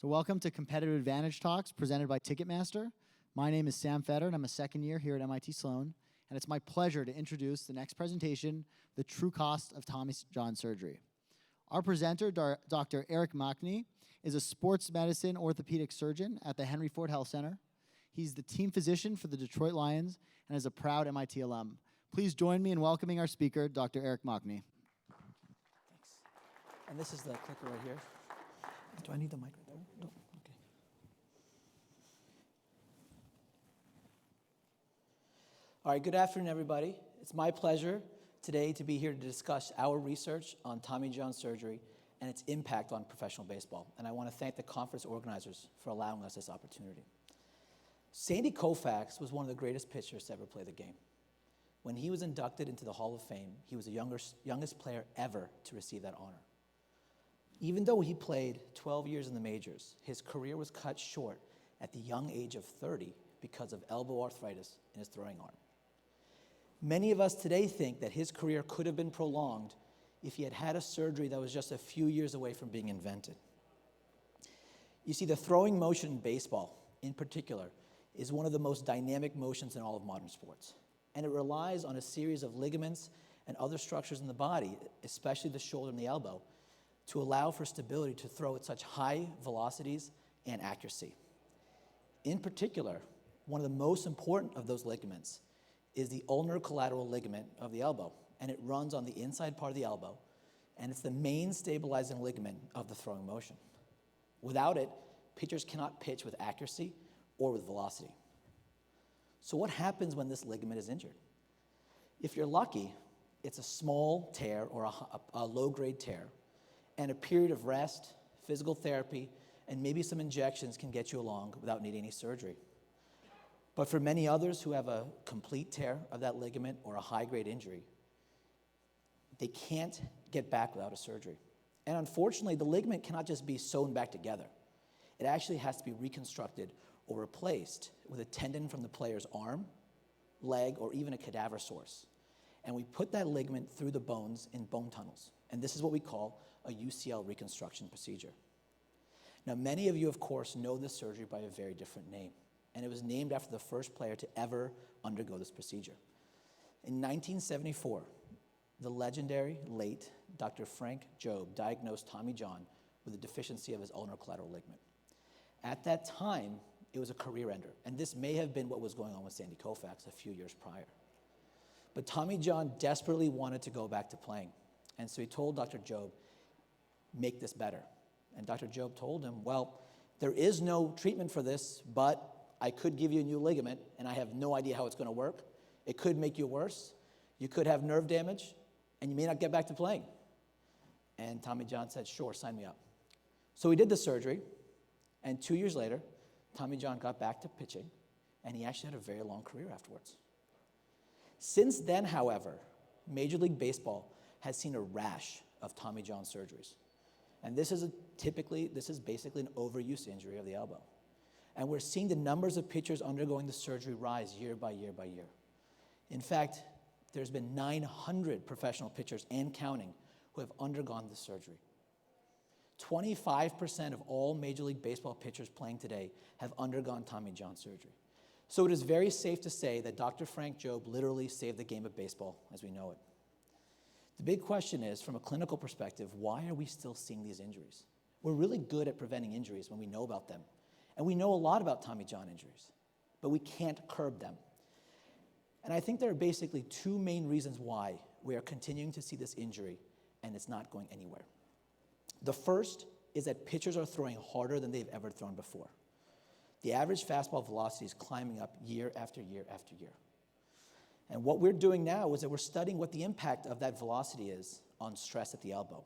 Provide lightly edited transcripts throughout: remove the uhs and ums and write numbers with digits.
So welcome to Competitive Advantage Talks presented by Ticketmaster. My name is Sam Fetter, and I'm a second year here at MIT Sloan. And it's my pleasure to introduce the next presentation, The True Cost of Tommy John Surgery. Our presenter, Dr. Eric Machny, is a sports medicine orthopedic surgeon at the Henry Ford Health Center. He's the team physician for the Detroit Lions and is a proud MIT alum. Please join me in welcoming our speaker, Dr. Eric Machny. Thanks. And this is the clicker right here. Do I need the mic right there? No. Okay. All right, good afternoon, everybody. It's my pleasure today to be here to discuss our research on Tommy John surgery and its impact on professional baseball. And I want to thank the conference organizers for allowing us this opportunity. Sandy Koufax was one of the greatest pitchers to ever play the game. When he was inducted into the Hall of Fame, he was the youngest player ever to receive that honor. Even though he played 12 years in the majors, his career was cut short at the young age of 30 because of elbow arthritis in his throwing arm. Many of us today think that his career could have been prolonged if he had had a surgery that was just a few years away from being invented. You see, the throwing motion in baseball, in particular, is one of the most dynamic motions in all of modern sports. And it relies on a series of ligaments and other structures in the body, especially the shoulder and the elbow, to allow for stability to throw at such high velocities and accuracy. In particular, one of the most important of those ligaments is the ulnar collateral ligament of the elbow, and it runs on the inside part of the elbow, and it's the main stabilizing ligament of the throwing motion. Without it, pitchers cannot pitch with accuracy or with velocity. So what happens when this ligament is injured? If you're lucky, it's a small tear or a low-grade tear, and a period of rest, physical therapy, and maybe some injections can get you along without needing any surgery. But for many others who have a complete tear of that ligament or a high-grade injury, they can't get back without a surgery. And unfortunately, the ligament cannot just be sewn back together. It actually has to be reconstructed or replaced with a tendon from the player's arm, leg, or even a cadaver source. And we put that ligament through the bones in bone tunnels. And this is what we call a UCL reconstruction procedure. Now, many of you, of course, know this surgery by a very different name. And it was named after the first player to ever undergo this procedure. In 1974, the legendary, late Dr. Frank Jobe diagnosed Tommy John with a deficiency of his ulnar collateral ligament. At that time, it was a career ender, and this may have been what was going on with Sandy Koufax a few years prior. But Tommy John desperately wanted to go back to playing, and so he told Dr. Jobe, make this better. And Dr. Jobe told him, well, there is no treatment for this, but I could give you a new ligament, and I have no idea how it's going to work. It could make you worse. You could have nerve damage, and you may not get back to playing. And Tommy John said, sure, sign me up. So he did the surgery, and 2 years later, Tommy John got back to pitching, and he actually had a very long career afterwards. Since then, however, Major League Baseball has seen a rash of Tommy John surgeries. And this is basically an overuse injury of the elbow. And we're seeing the numbers of pitchers undergoing the surgery rise year by year by year. In fact, there's been 900 professional pitchers and counting who have undergone this surgery. 25% of all Major League Baseball pitchers playing today have undergone Tommy John surgery. So it is very safe to say that Dr. Frank Jobe literally saved the game of baseball as we know it. The big question is, from a clinical perspective, why are we still seeing these injuries? We're really good at preventing injuries when we know about them. And we know a lot about Tommy John injuries, but we can't curb them. And I think there are basically two main reasons why we are continuing to see this injury and it's not going anywhere. The first is that pitchers are throwing harder than they've ever thrown before. The average fastball velocity is climbing up year after year after year. And what we're doing now is that we're studying what the impact of that velocity is on stress at the elbow.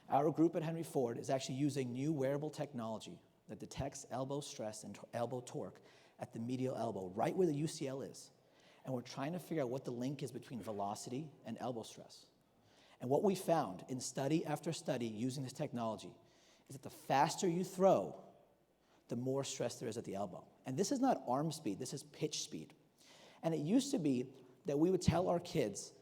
Our group at Henry Ford is actually using new wearable technology that detects elbow stress and elbow torque at the medial elbow, right where the UCL is. And we're trying to figure out what the link is between velocity and elbow stress. And what we found in study after study using this technology is that the faster you throw, the more stress there is at the elbow. And this is not arm speed, this is pitch speed. And it used to be that we would tell our kids,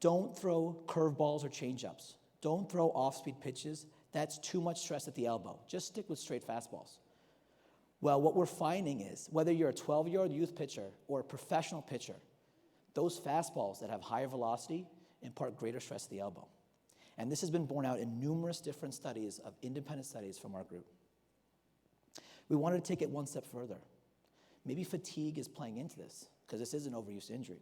don't throw curveballs or changeups. Don't throw off-speed pitches. That's too much stress at the elbow. Just stick with straight fastballs. Well, what we're finding is, whether you're a 12-year-old youth pitcher or a professional pitcher, those fastballs that have higher velocity impart greater stress at the elbow. And this has been borne out in numerous different studies of independent studies from our group. We wanted to take it one step further. Maybe fatigue is playing into this, because this is an overuse injury.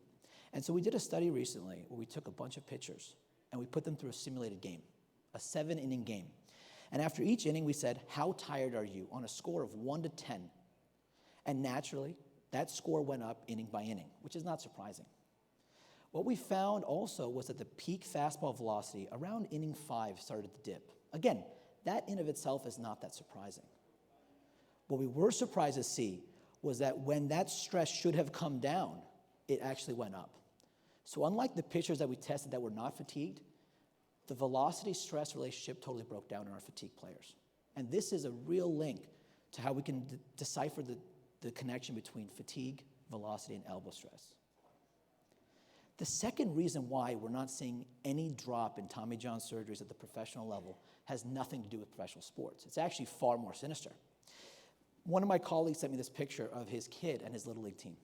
And so we did a study recently where we took a bunch of pitchers and we put them through a simulated game, a 7-inning game. And after each inning, we said, how tired are you on a score of 1 to 10? And naturally, that score went up inning by inning, which is not surprising. What we found also was that the peak fastball velocity around inning 5 started to dip. Again, that in of itself is not that surprising. What we were surprised to see was that when that stress should have come down, it actually went up. So unlike the pitchers that we tested that were not fatigued, the velocity-stress relationship totally broke down in our fatigued players. And this is a real link to how we can decipher the connection between fatigue, velocity, and elbow stress. The second reason why we're not seeing any drop in Tommy John surgeries at the professional level has nothing to do with professional sports. It's actually far more sinister. One of my colleagues sent me this picture of his kid and his Little League team.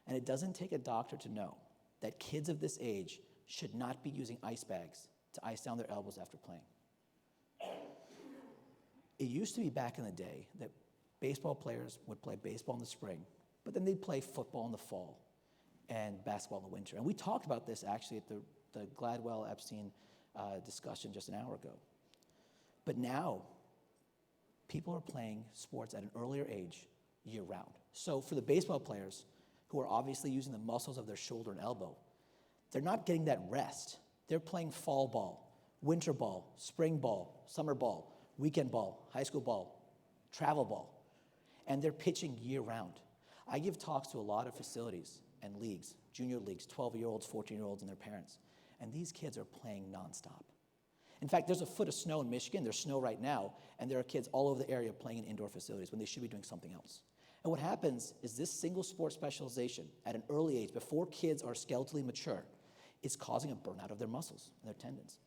And it doesn't take a doctor to know that kids of this age should not be using ice bags to ice down their elbows after playing. It used to be back in the day that baseball players would play baseball in the spring, but then they'd play football in the fall and basketball in the winter. And we talked about this actually at the Gladwell-Epstein discussion just an hour ago. But now, people are playing sports at an earlier age year-round. So for the baseball players who are obviously using the muscles of their shoulder and elbow, they're not getting that rest. They're playing fall ball, winter ball, spring ball, summer ball, weekend ball, high school ball, travel ball, and they're pitching year-round. I give talks to a lot of facilities and leagues, junior leagues, 12-year-olds, 14-year-olds, and their parents, and these kids are playing nonstop. In fact, there's a foot of snow in Michigan. There's snow right now, and there are kids all over the area playing in indoor facilities when they should be doing something else. And what happens is this single sport specialization at an early age, before kids are skeletally mature, is causing a burnout of their muscles and their tendons.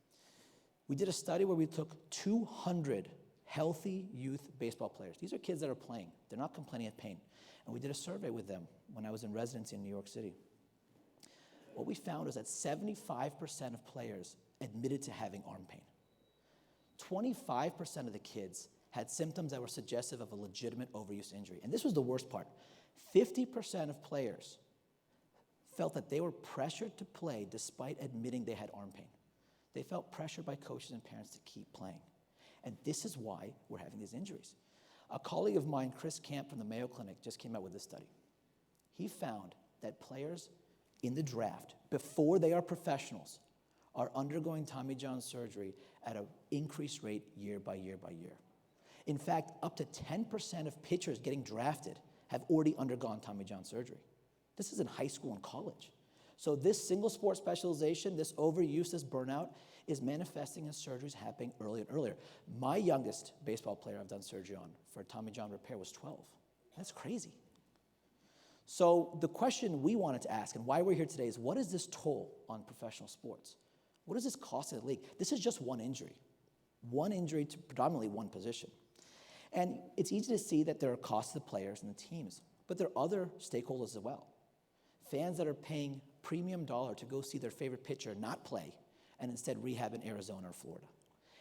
We did a study where we took 200 healthy youth baseball players. These are kids that are playing. They're not complaining of pain. And we did a survey with them when I was in residency in New York City. What we found was that 75% of players admitted to having arm pain. 25% of the kids had symptoms that were suggestive of a legitimate overuse injury. And this was the worst part. 50% of players felt that they were pressured to play despite admitting they had arm pain. They felt pressured by coaches and parents to keep playing. And this is why we're having these injuries. A colleague of mine, Chris Camp from the Mayo Clinic, just came out with this study. He found that players in the draft, before they are professionals, are undergoing Tommy John surgery at an increased rate year by year by year. In fact, up to 10% of pitchers getting drafted have already undergone Tommy John surgery. This is in high school and college. So this single sport specialization, this overuse, this burnout, is manifesting as surgeries happening earlier and earlier. My youngest baseball player I've done surgery on for Tommy John repair was 12. That's crazy. So the question we wanted to ask, and why we're here today, is what is this toll on professional sports? What does this cost the league? This is just one injury to predominantly one position. And it's easy to see that there are costs to the players and the teams, but there are other stakeholders as well. Fans that are paying premium dollar to go see their favorite pitcher not play and instead rehab in Arizona or Florida.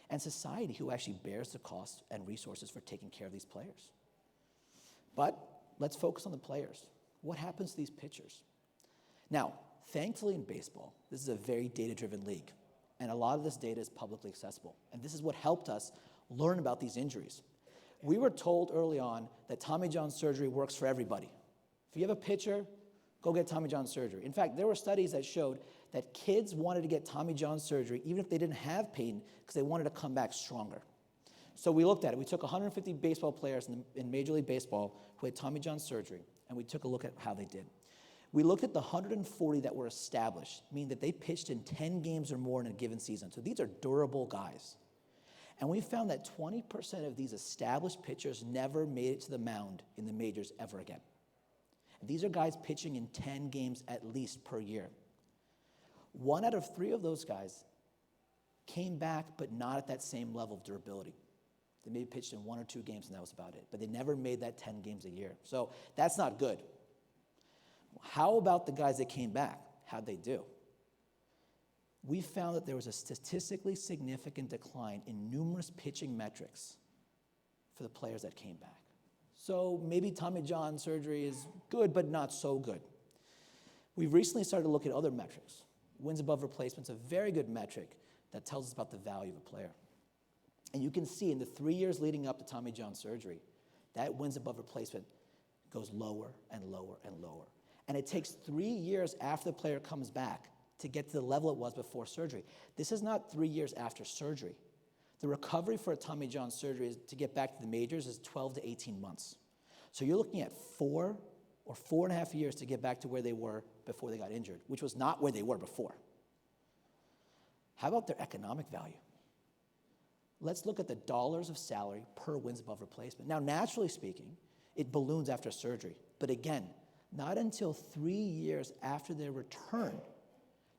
And society who actually bears the cost and resources for taking care of these players. But let's focus on the players. What happens to these pitchers? Now, thankfully in baseball, this is a very data-driven league, and a lot of this data is publicly accessible. And this is what helped us learn about these injuries. We were told early on that Tommy John surgery works for everybody. If you have a pitcher, go get Tommy John surgery. In fact, there were studies that showed that kids wanted to get Tommy John surgery even if they didn't have pain because they wanted to come back stronger. So we looked at it. We took 150 baseball players in Major League Baseball who had Tommy John surgery, and we took a look at how they did. We looked at the 140 that were established, meaning that they pitched in 10 games or more in a given season. So these are durable guys. And we found that 20% of these established pitchers never made it to the mound in the majors ever again. And these are guys pitching in 10 games at least per year. 1 out of 3 of those guys came back, but not at that same level of durability. They maybe pitched in 1 or 2 games, and that was about it. But they never made that 10 games a year. So that's not good. How about the guys that came back? How'd they do? We found that there was a statistically significant decline in numerous pitching metrics for the players that came back. So maybe Tommy John surgery is good, but not so good. We've recently started to look at other metrics. Wins above replacement is a very good metric that tells us about the value of a player. And you can see in the 3 years leading up to Tommy John surgery, that wins above replacement goes lower and lower and lower. And it takes 3 years after the player comes back to get to the level it was before surgery. This is not 3 years after surgery. The recovery for a Tommy John surgery is, to get back to the majors is 12 to 18 months. So you're looking at 4 or 4.5 years to get back to where they were before they got injured, which was not where they were before. How about their economic value? Let's look at the dollars of salary per wins above replacement. Now, naturally speaking, it balloons after surgery. But again, not until 3 years after their return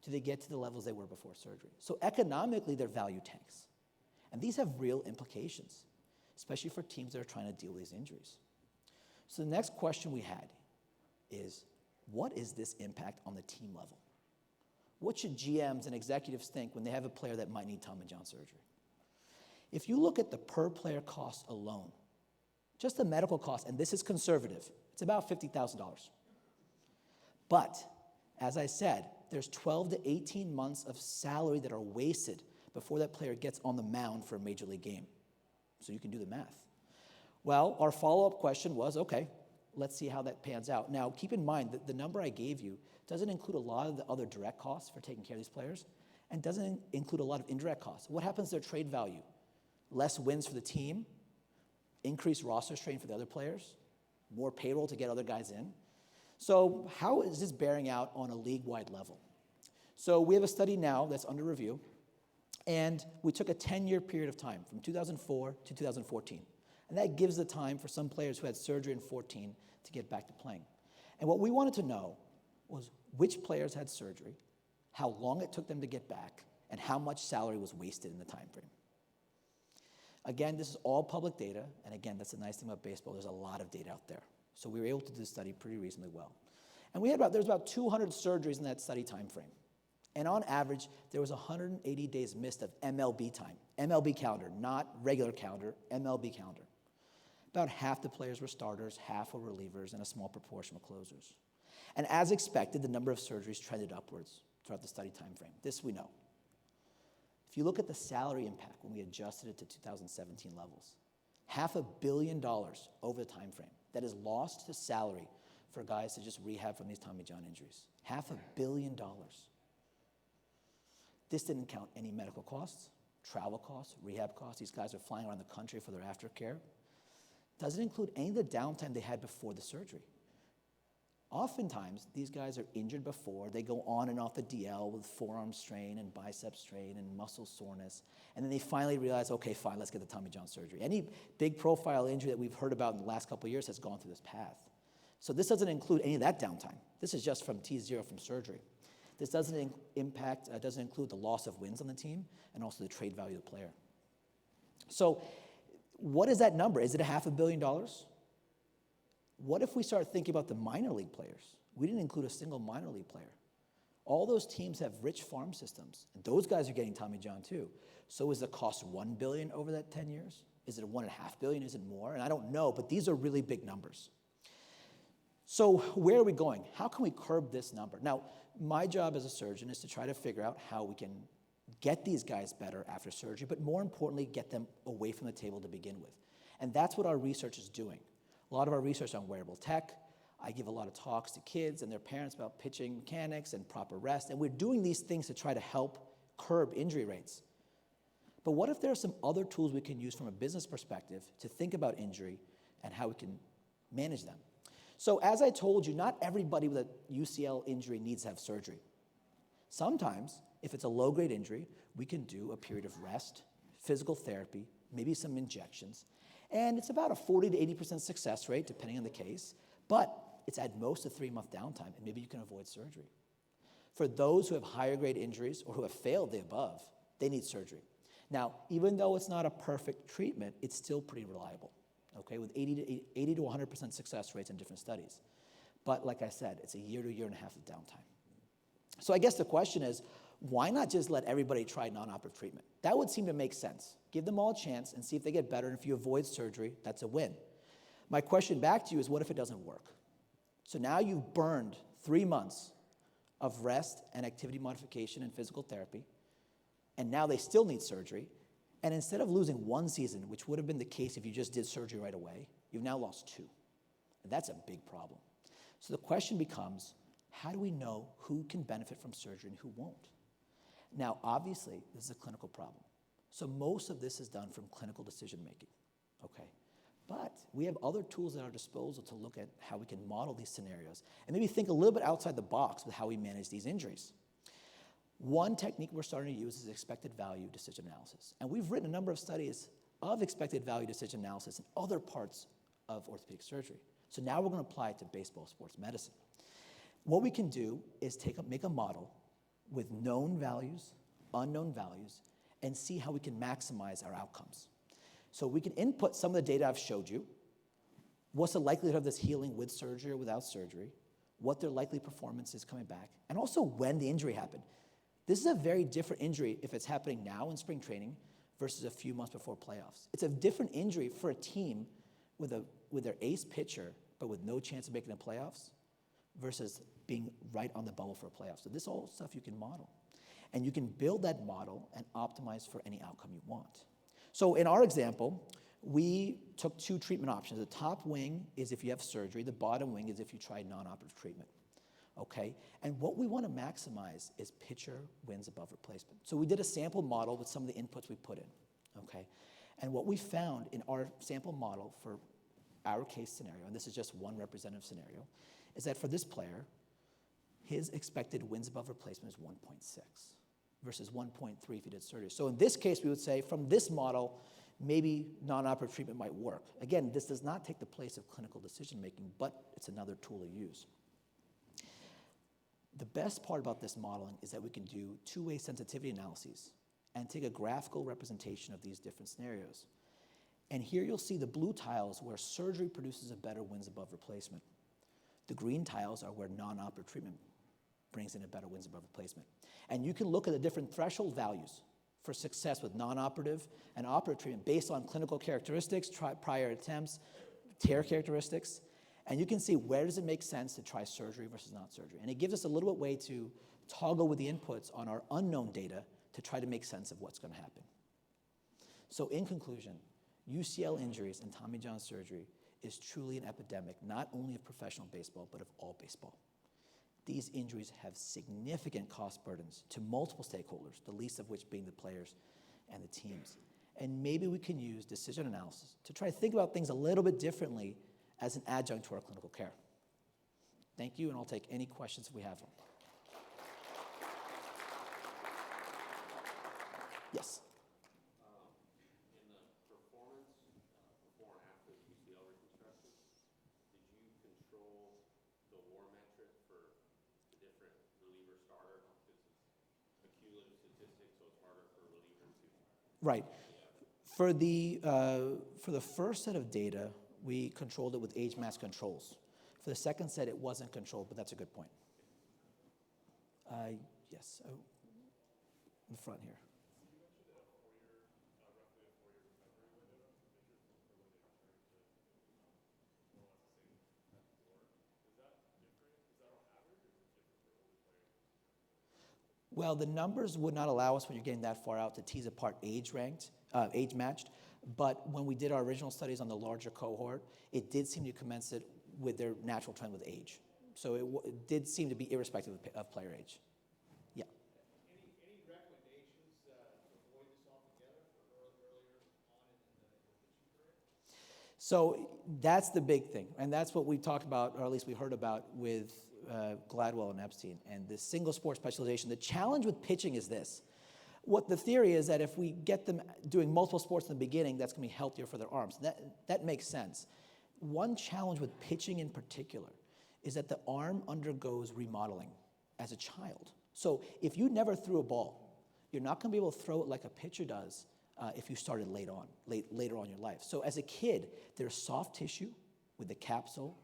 do they get to the levels they were before surgery. So economically, their value tanks. And these have real implications, especially for teams that are trying to deal with these injuries. So the next question we had is, what is this impact on the team level? What should GMs and executives think when they have a player that might need Tommy John surgery? If you look at the per player cost alone, just the medical cost, and this is conservative, it's about $50,000. But, as I said, there's 12 to 18 months of salary that are wasted before that player gets on the mound for a major league game. So you can do the math. Well, our follow-up question was, okay, let's see how that pans out. Now, keep in mind that the number I gave you doesn't include a lot of the other direct costs for taking care of these players, and doesn't include a lot of indirect costs. What happens to their trade value? Less wins for the team, increased roster strain for the other players, more payroll to get other guys in. So how is this bearing out on a league-wide level? So we have a study now that's under review, and we took a 10-year period of time from 2004 to 2014. And that gives the time for some players who had surgery in 2014 to get back to playing. And what we wanted to know was which players had surgery, how long it took them to get back, and how much salary was wasted in the time frame. Again, this is all public data, and again, that's the nice thing about baseball. There's a lot of data out there. So we were able to do the study pretty reasonably well. And there's about 200 surgeries in that study time frame. And on average, there was 180 days missed of MLB time. MLB calendar, not regular calendar, MLB calendar. About half the players were starters, half were relievers, and a small proportion were closers. And as expected, the number of surgeries trended upwards throughout the study time frame. This we know. If you look at the salary impact when we adjusted it to 2017 levels, $500 million over the time frame that is lost to salary for guys to just rehab from these Tommy John injuries. $500 million. This didn't count any medical costs, travel costs, rehab costs. These guys are flying around the country for their aftercare. Doesn't include any of the downtime they had before the surgery. Oftentimes, these guys are injured before. They go on and off the DL with forearm strain and bicep strain and muscle soreness. And then they finally realize, okay, fine, let's get the Tommy John surgery. Any big profile injury that we've heard about in the last couple of years has gone through this path. So this doesn't include any of that downtime. This is just from T0 from surgery. This doesn't include the loss of wins on the team and also the trade value of the player. So what is that number? Is it $500 million? What if we start thinking about the minor league players? We didn't include a single minor league player. All those teams have rich farm systems, and those guys are getting Tommy John too. So is the cost $1 billion over that 10 years? Is it $1.5 billion? Is it more? And I don't know, but these are really big numbers. So where are we going? How can we curb this number? Now, my job as a surgeon is to try to figure out how we can get these guys better after surgery, but more importantly, get them away from the table to begin with. And that's what our research is doing. A lot of our research on wearable tech. I give a lot of talks to kids and their parents about pitching mechanics and proper rest, and we're doing these things to try to help curb injury rates. But what if there are some other tools we can use from a business perspective to think about injury and how we can manage them? So as I told you, not everybody with a UCL injury needs to have surgery. Sometimes, if it's a low-grade injury, we can do a period of rest, physical therapy, maybe some injections, and it's about a 40 to 80% success rate, depending on the case, but it's at most a 3-month downtime, and maybe you can avoid surgery. For those who have higher grade injuries or who have failed the above, they need surgery. Now, even though it's not a perfect treatment, it's still pretty reliable, okay, with 80 to 100% success rates in different studies. But like I said, it's a year to year and a half of downtime. So I guess the question is, why not just let everybody try non-operative treatment? That would seem to make sense. Give them all a chance and see if they get better, and if you avoid surgery, that's a win. My question back to you is, what if it doesn't work? So now you've burned 3 months of rest and activity modification and physical therapy, and now they still need surgery, and instead of losing 1 season, which would have been the case if you just did surgery right away, you've now lost 2. And that's a big problem. So the question becomes, how do we know who can benefit from surgery and who won't? Now, obviously, this is a clinical problem. So most of this is done from clinical decision making, okay? But we have other tools at our disposal to look at how we can model these scenarios and maybe think a little bit outside the box with how we manage these injuries. One technique we're starting to use is expected value decision analysis. And we've written a number of studies of expected value decision analysis in other parts of orthopedic surgery. So now we're going to apply it to baseball sports medicine. What we can do is make a model with known values, unknown values, and see how we can maximize our outcomes. So we can input some of the data I've showed you. What's the likelihood of this healing with surgery or without surgery? What their likely performance is coming back, and also when the injury happened. This is a very different injury if it's happening now in spring training versus a few months before playoffs. It's a different injury for a team with their ace pitcher, but with no chance of making the playoffs, versus being right on the bubble for a playoff. So this is all stuff you can model. And you can build that model and optimize for any outcome you want. So in our example, we took 2 treatment options. The top wing is if you have surgery. The bottom wing is if you try non-operative treatment, okay? And what we want to maximize is pitcher wins above replacement. So we did a sample model with some of the inputs we put in, okay? And what we found in our sample model for our case scenario, and this is just one representative scenario, is that for this player, his expected wins above replacement is 1.6 versus 1.3 if he did surgery. So in this case, we would say from this model, maybe non-operative treatment might work. Again, this does not take the place of clinical decision making, but it's another tool to use. The best part about this modeling is that we can do 2-way sensitivity analyses and take a graphical representation of these different scenarios. And here you'll see the blue tiles where surgery produces a better wins above replacement. The green tiles are where non-operative treatment brings in a better wins above replacement. And you can look at the different threshold values for success with non-operative and operative treatment based on clinical characteristics, prior attempts, tear characteristics, and you can see where does it make sense to try surgery versus not surgery. And it gives us a little bit way to toggle with the inputs on our unknown data to try to make sense of what's going to happen. So in conclusion, UCL injuries and Tommy John surgery is truly an epidemic, not only of professional baseball, but of all baseball. These injuries have significant cost burdens to multiple stakeholders, the least of which being the players and the teams. And maybe we can use decision analysis to try to think about things a little bit differently as an adjunct to our clinical care. Thank you, and I'll take any questions if we have them. Yes? In the performance before and after the UCL reconstruction, did you control the WAR metric for the different reliever starter? Because it's a cumulative statistic, so it's harder for a reliever to... Right. For the first set of data, we controlled it with age match controls. For the second set, it wasn't controlled, but that's a good point. Yes, in the front here. Well, the numbers would not allow us when you're getting that far out to tease apart age matched. But when we did our original studies on the larger cohort, it did seem to commence it with their natural trend with age. So it did seem to be irrespective of player age. Yeah. Any recommendations to avoid this altogether for earlier on in the pitching career? So that's the big thing, and that's what we talked about, or at least we heard about with Gladwell and Epstein, and the single sport specialization. The challenge with pitching is this. What the theory is that if we get them doing multiple sports in the beginning, that's going to be healthier for their arms. That makes sense. One challenge with pitching in particular is that the arm undergoes remodeling as a child. So if you never threw a ball, you're not going to be able to throw it like a pitcher does if you started later on in your life. So as a kid, there's soft tissue with the capsule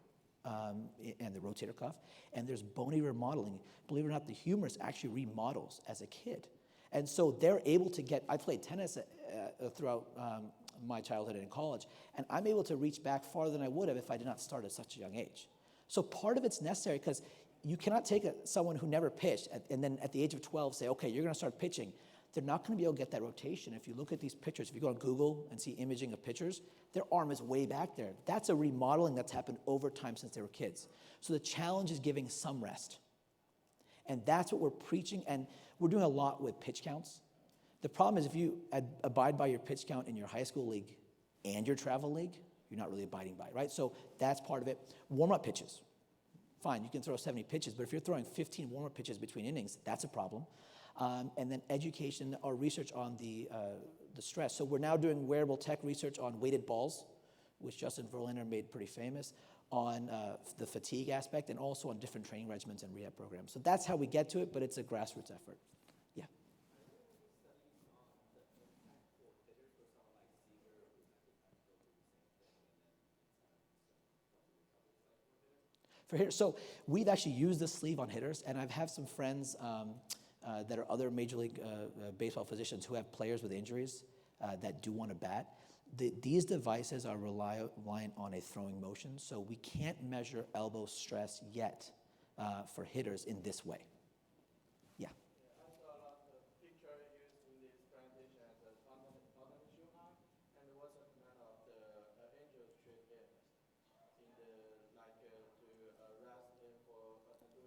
and the rotator cuff, and there's bony remodeling. Believe it or not, the humerus actually remodels as a kid. And so they're able to I played tennis throughout my childhood and in college, and I'm able to reach back farther than I would have if I did not start at such a young age. So part of it's necessary because you cannot take someone who never pitched and then at the age of 12 say, okay, you're going to start pitching. They're not going to be able to get that rotation. If you look at these pictures, if you go on Google and see imaging of pitchers, their arm is way back there. That's a remodeling that's happened over time since they were kids. So the challenge is giving some rest. And that's what we're preaching, and we're doing a lot with pitch counts. The problem is if you abide by your pitch count in your high school league and your travel league, you're not really abiding by it, right? So that's part of it. Warm-up pitches. Fine, you can throw 70 pitches, but if you're throwing 15 warm-up pitches between innings, that's a problem. And then education or research on the stress. So we're now doing wearable tech research on weighted balls, which Justin Verlander made pretty famous, on the fatigue aspect, and also on different training regimens and rehab programs. So that's how we get to it, but it's a grassroots effort. Yeah. For hitters, so we've actually used this sleeve on hitters, and I've had some friends that are other Major League Baseball physicians who have players with injuries that do want to bat. These devices are reliant on a throwing motion, so we can't measure elbow stress yet for hitters in this way. Yeah. I saw a lot of picture used in this presentation as a autonomous shoe arm, and what's the command of the angel straight limbs in the to rest him for do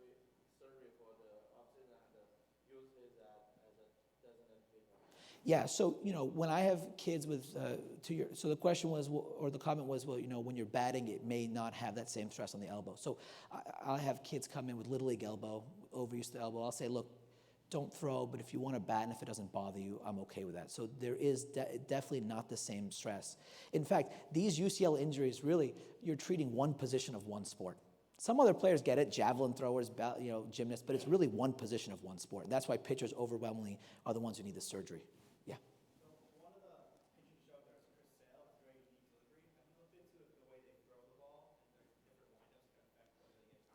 surgery for the off-season and use his as a designated paper. Yeah, so, when I have kids with, so the question was, or the comment was, well, when you're batting, it may not have that same stress on the elbow. So I'll have kids come in with Little League elbow, overuse the elbow. I'll say, look, don't throw, but if you want to bat and if it doesn't bother you, I'm okay with that. So there is definitely not the same stress. In fact, these UCL injuries, really, you're treating one position of one sport. Some other players get it, javelin throwers, gymnasts, but it's really one position of one sport. That's why pitchers overwhelmingly are the ones who need the surgery. Yeah. So one of the pictures you showed there is Chris Sale, it's very unique delivery. Have you looked into the way they throw the ball and their different windups can affect whether they get Tommy John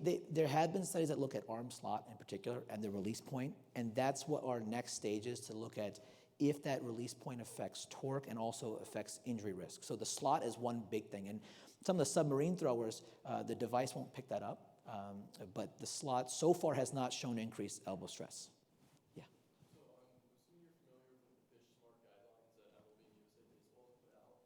or not? There have been studies that look at arm slot in particular and the release point, and that's what our next stage is, to look at if that release point affects torque and also affects injury risk. So the slot is one big thing, and some of the submarine throwers, the device won't pick that up, but the slot so far has not shown increased elbow stress. Yeah. So I'm assuming you're familiar with the pitch smart guidelines that Alabama USA Baseball has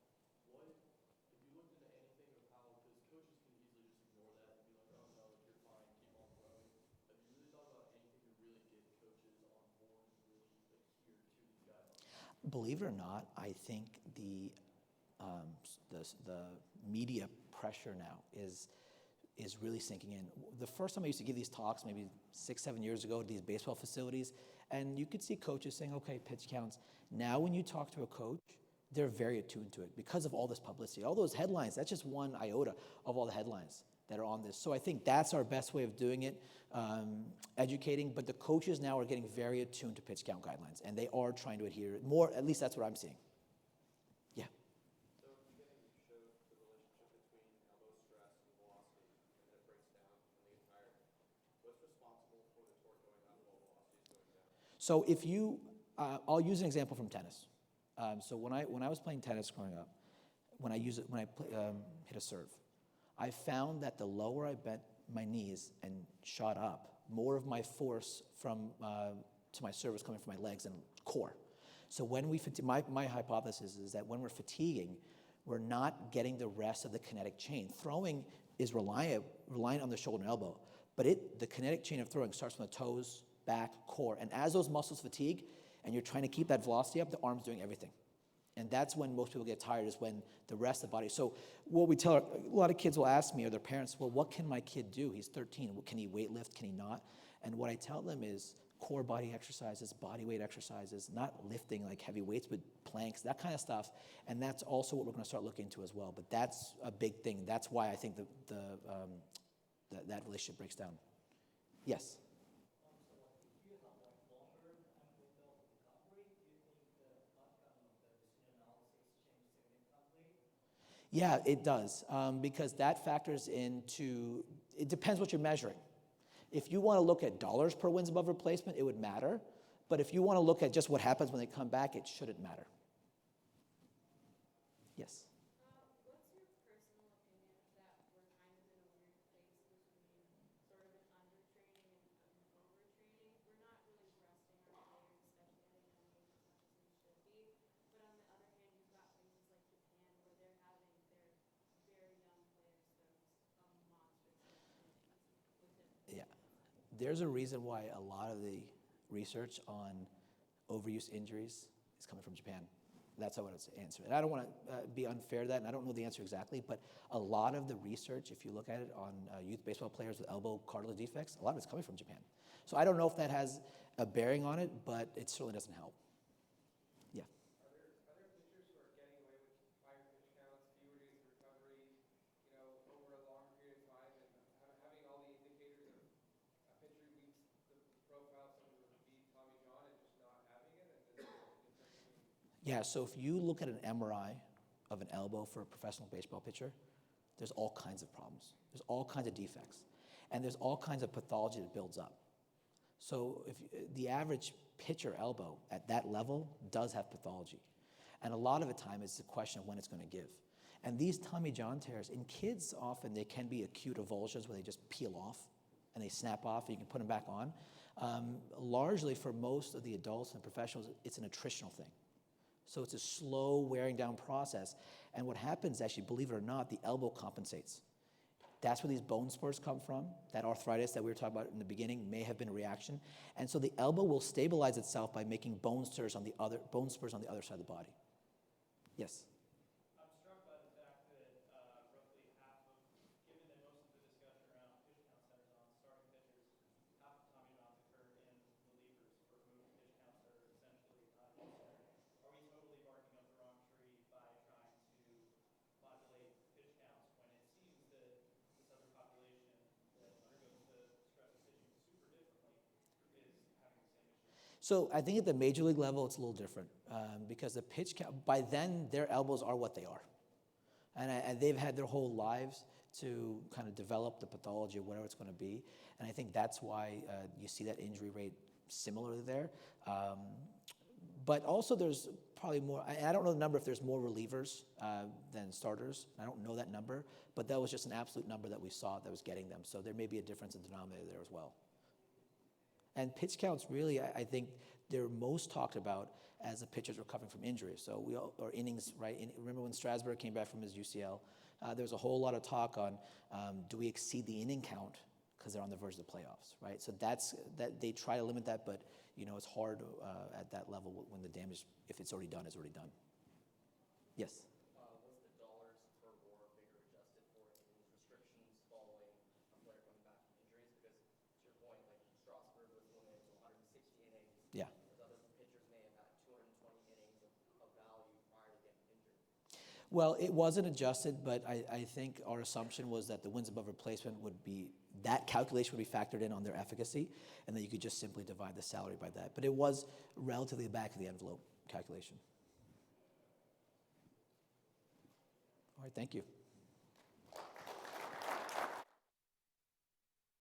put out. If you looked into anything of how, because coaches can easily just ignore that and be like, oh no, you're fine, keep on throwing. Have you really thought about anything to really get coaches on board and really adhere to these guidelines? Believe it or not, I think the media pressure now is really sinking in. The first time I used to give these talks, maybe 6-7 years ago, at these baseball facilities, and you could see coaches saying, okay, pitch counts. Now when you talk to a coach, they're very attuned to it because of all this publicity. All those headlines, that's just one iota of all the headlines that are on this. So I think that's our best way of doing it, educating, but the coaches now are getting very attuned to pitch count guidelines, and they are trying to adhere more, at least that's what I'm seeing. Yeah. So at the beginning, you showed the relationship between elbow stress and velocity, and then it breaks down when they get tired. What's responsible for the torque going up while velocity is going down? So if you, I'll use an example from tennis. So when I was playing tennis growing up, when I hit a serve, I found that the lower I bent my knees and shot up, more of my force to my serve was coming from my legs and core. So when we my hypothesis is that when we're fatiguing, we're not getting the rest of the kinetic chain. Throwing is reliant on the shoulder and elbow, but the kinetic chain of throwing starts from the toes, back, core, and as those muscles fatigue, and you're trying to keep that velocity up, the arm's doing everything. And that's when most people get tired, is when the rest of the body. So what we tell, a lot of kids will ask me, or their parents, well, what can my kid do? He's 13. Can he weight lift? Can he not? And what I tell them is core body exercises, body weight exercises, not lifting like heavy weights, but planks, that kind of stuff. And that's also what we're going to start looking into as well. But that's a big thing. That's why I think that relationship breaks down. Yes? So like, if you have like longer Yeah, it does, because that factors into, it depends what you're measuring. If you want to look at dollars per wins above replacement, it would matter. But if you want to look at just what happens when they come back, it shouldn't matter. Yes? What's your personal opinion that we're kind of in a weird place between sort of an undertraining and an overtraining? We're not really resting our players, especially at a young age, as much as we should be. But on the other hand, you've got places like Japan where they're having their very young players throw just a monstrous amount of innings with different. Yeah. There's a reason why a lot of the research on overuse injuries is coming from Japan. That's how I would answer it. And I don't want to be unfair to that, and I don't know the answer exactly, but a lot of the research, if you look at it on youth baseball players with elbow cartilage defects, a lot of it's coming from Japan. So I don't know if that has a bearing on it, but it certainly doesn't help. Yeah. Are there pitchers who are getting away with higher pitch counts, fewer days of recovery, over a long period of time, and having all the indicators of a pitcher meets the profile of someone who would beat Tommy John and just not having it, and there's a difference between. Yeah, so if you look at an MRI of an elbow for a professional baseball pitcher, there's all kinds of problems. There's all kinds of defects. And there's all kinds of pathology that builds up. So if the average pitcher elbow at that level does have pathology. And a lot of the time it's a question of when it's going to give. And these Tommy John tears, in kids often they can be acute avulsions where they just peel off and they snap off and you can put them back on. Largely for most of the adults and professionals, it's an attritional thing. So it's a slow wearing down process. And what happens, actually, believe it or not, the elbow compensates. That's where these bone spurs come from. That arthritis that we were talking about in the beginning may have been a reaction. And so the elbow will stabilize itself by making bone spurs on the other side of the body. Yes? I'm struck by the fact that roughly half of, given that most of the discussion around pitch count centers on starting pitchers, half of Tommy John's occur in relievers for whom pitch counts are essentially not considered. Are we totally barking up the wrong tree by trying to modulate pitch counts when it seems that this other population that undergoes the stress tissue super differently is having the same issue? So I think at the major league level, it's a little different because the pitch count, by then, their elbows are what they are. And they've had their whole lives to kind of develop the pathology of whatever it's going to be. And I think that's why you see that injury rate similarly there. But also there's probably more, I don't know the number if there's more relievers than starters. I don't know that number, but that was just an absolute number that we saw that was getting them. So there may be a difference in denominator there as well. And pitch counts really, I think they're most talked about as the pitchers recovering from injuries. So or innings, right? Remember when Strasburg came back from his UCL? There was a whole lot of talk on do we exceed the inning count because they're on the verge of the playoffs, right? So that they try to limit that, but it's hard at that level when the damage, if it's already done, is already done. Yes. Was the dollars per WAR figure adjusted for any restrictions following a player coming back from injuries? Because to your point, like Strasburg was limited to 160 innings. Yeah. Whereas other pitchers may have had 220 innings of value prior to getting injured. Well, it wasn't adjusted, but I think our assumption was that the wins above replacement would be, that calculation would be factored in on their efficacy, and that you could just simply divide the salary by that. But it was relatively back of the envelope calculation. All right, thank you.